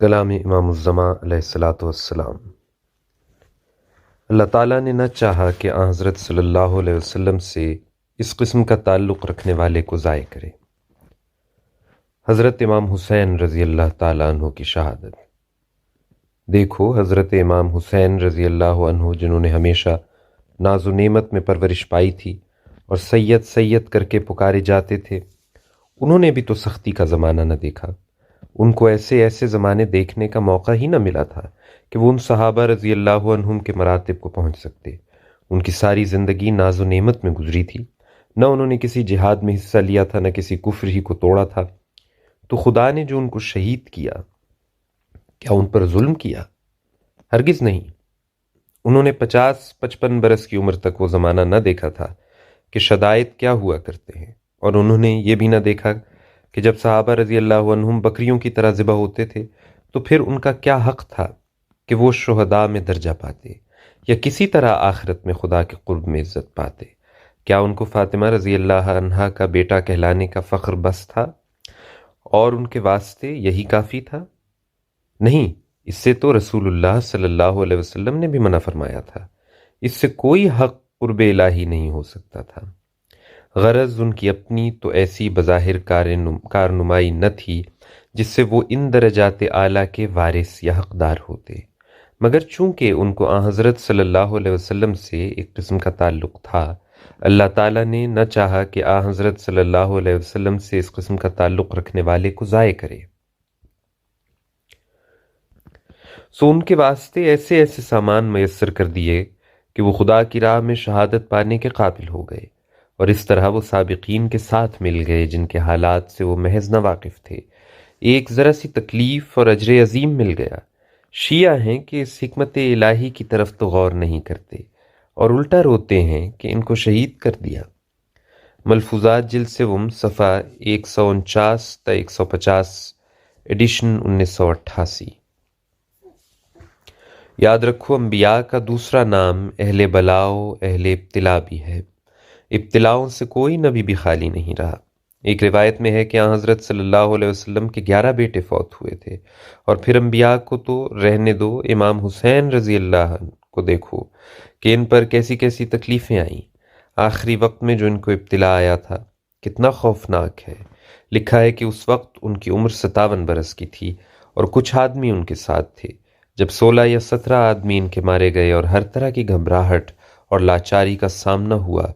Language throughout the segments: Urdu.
کلام امام الزمان علیہ الصلاۃ والسلام۔ اللہ تعالیٰ نے نہ چاہا کہ آن حضرت صلی اللہ علیہ وسلم سے اس قسم کا تعلق رکھنے والے کو ضائع کرے۔ حضرت امام حسین رضی اللہ تعالیٰ عنہ کی شہادت۔ دیکھو حضرت امام حسین رضی اللہ عنہ، جنہوں نے ہمیشہ ناز و نعمت میں پرورش پائی تھی اور سید سید کر کے پکارے جاتے تھے، انہوں نے بھی تو سختی کا زمانہ نہ دیکھا۔ ان کو ایسے ایسے زمانے دیکھنے کا موقع ہی نہ ملا تھا کہ وہ ان صحابہ رضی اللہ عنہم کے مراتب کو پہنچ سکتے۔ ان کی ساری زندگی ناز و نعمت میں گزری تھی، نہ انہوں نے کسی جہاد میں حصہ لیا تھا، نہ کسی کفر ہی کو توڑا تھا۔ تو خدا نے جو ان کو شہید کیا، کیا ان پر ظلم کیا؟ ہرگز نہیں۔ انہوں نے 50-55 برس کی عمر تک وہ زمانہ نہ دیکھا تھا کہ شدائد کیا ہوا کرتے ہیں، اور انہوں نے یہ بھی نہ دیکھا کہ جب صحابہ رضی اللہ عنہم بکریوں کی طرح ذبح ہوتے تھے تو پھر ان کا کیا حق تھا کہ وہ شہداء میں درجہ پاتے یا کسی طرح آخرت میں خدا کے قرب میں عزت پاتے۔ کیا ان کو فاطمہ رضی اللہ عنہا کا بیٹا کہلانے کا فخر بس تھا اور ان کے واسطے یہی کافی تھا؟ نہیں، اس سے تو رسول اللہ صلی اللہ علیہ وسلم نے بھی منع فرمایا تھا۔ اس سے کوئی حق قرب الہی نہیں ہو سکتا تھا۔ غرض ان کی اپنی تو ایسی بظاہر کارنمائی نہ تھی جس سے وہ ان درجات اعلیٰ کے وارث یا حقدار ہوتے، مگر چونکہ ان کو آن حضرت صلی اللہ علیہ وسلم سے ایک قسم کا تعلق تھا، اللہ تعالیٰ نے نہ چاہا کہ آن حضرت صلی اللہ علیہ وسلم سے اس قسم کا تعلق رکھنے والے کو ضائع کرے۔ سو ان کے واسطے ایسے ایسے سامان میسر کر دیے کہ وہ خدا کی راہ میں شہادت پانے کے قابل ہو گئے، اور اس طرح وہ سابقین کے ساتھ مل گئے جن کے حالات سے وہ محض نہ واقف تھے۔ ایک ذرا سی تکلیف اور اجر عظیم مل گیا۔ شیعہ ہیں کہ اس حکمت الہی کی طرف تو غور نہیں کرتے اور الٹا روتے ہیں کہ ان کو شہید کر دیا۔ ملفوظات جلد سوم صفحہ 149 تا 150، ایڈیشن 1988۔ یاد رکھو، انبیاء کا دوسرا نام اہل بلاؤ اہل ابتلا بھی ہے۔ ابتلاؤں سے کوئی نبی بھی خالی نہیں رہا۔ ایک روایت میں ہے کہ آن حضرت صلی اللہ علیہ وسلم کے 11 بیٹے فوت ہوئے تھے، اور پھر انبیاء کو تو رہنے دو، امام حسین رضی اللہ عنہ کو دیکھو کہ ان پر کیسی کیسی تکلیفیں آئیں۔ آخری وقت میں جو ان کو ابتلا آیا تھا کتنا خوفناک ہے۔ لکھا ہے کہ اس وقت ان کی عمر 57 برس کی تھی اور کچھ آدمی ان کے ساتھ تھے۔ جب 16 یا 17 آدمی ان کے مارے گئے اور ہر طرح کی گھبراہٹ اور لاچاری کا سامنا ہوا،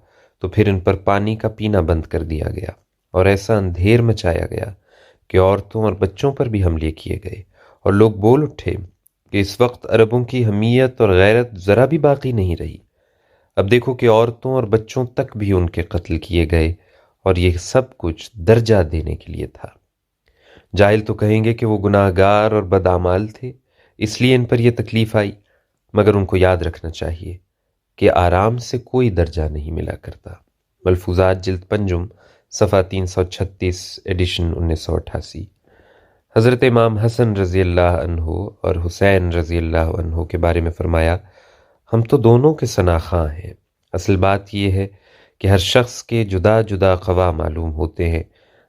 تو پھر ان پر پانی کا پینا بند کر دیا گیا اور ایسا اندھیر مچایا گیا کہ عورتوں اور بچوں پر بھی حملے کیے گئے، اور لوگ بول اٹھے کہ اس وقت عربوں کی حمیت اور غیرت ذرا بھی باقی نہیں رہی۔ اب دیکھو کہ عورتوں اور بچوں تک بھی ان کے قتل کیے گئے، اور یہ سب کچھ درجہ دینے کے لیے تھا۔ جاہل تو کہیں گے کہ وہ گناہ گار اور بدعمال تھے، اس لیے ان پر یہ تکلیف آئی، مگر ان کو یاد رکھنا چاہیے کہ آرام سے کوئی درجہ نہیں ملا کرتا۔ ملفوظات جلد پنجم صفحہ 336، ایڈیشن 1988۔ حضرت امام حسن رضی اللہ عنہ اور حسین رضی اللہ عنہ کے بارے میں فرمایا، ہم تو دونوں کے ثناءخواں ہیں۔ اصل بات یہ ہے کہ ہر شخص کے جدا جدا قوا معلوم ہوتے ہیں۔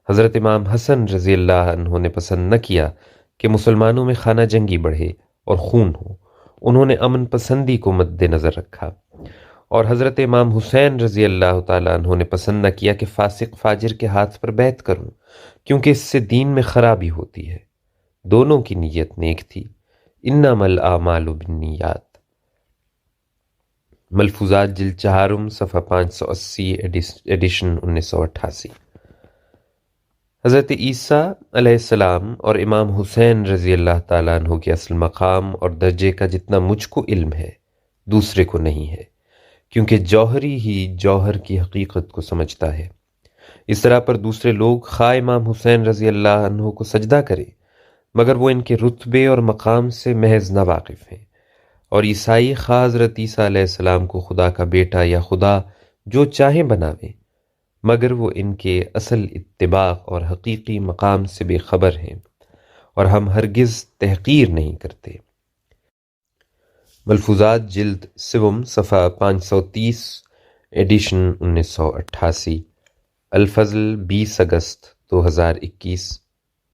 حضرت امام حسن رضی اللہ عنہ نے پسند نہ کیا کہ مسلمانوں میں خانہ جنگی بڑھے اور خون ہو۔ انہوں نے امن پسندی کو مد نظر رکھا، اور حضرت امام حسین رضی اللہ تعالیٰ عنہ نے پسند نہ کیا کہ فاسق فاجر کے ہاتھ پر بیعت کروں، کیونکہ اس سے دین میں خرابی ہوتی ہے۔ دونوں کی نیت نیک تھی۔ انما الاعمال بالنیات۔ ملفوظات جلد چہارم صفحہ 580، ایڈیشن 1988۔ حضرت عیسیٰ علیہ السلام اور امام حسین رضی اللہ تعالیٰ عنہ کے اصل مقام اور درجے کا جتنا مجھ کو علم ہے دوسرے کو نہیں ہے، کیونکہ جوہری ہی جوہر کی حقیقت کو سمجھتا ہے۔ اس طرح پر دوسرے لوگ خواہ امام حسین رضی اللہ عنہ کو سجدہ کریں، مگر وہ ان کے رتبے اور مقام سے محض نا واقف ہیں، اور عیسائی خواہ حضرت عیسیٰ علیہ السلام کو خدا کا بیٹا یا خدا جو چاہیں بناویں، مگر وہ ان کے اصل اتباع اور حقیقی مقام سے بے خبر ہیں، اور ہم ہرگز تحقیر نہیں کرتے۔ ملفوظات جلد سوم صفحہ 530، ایڈیشن 1988۔ الفضل 20 اگست 2021۔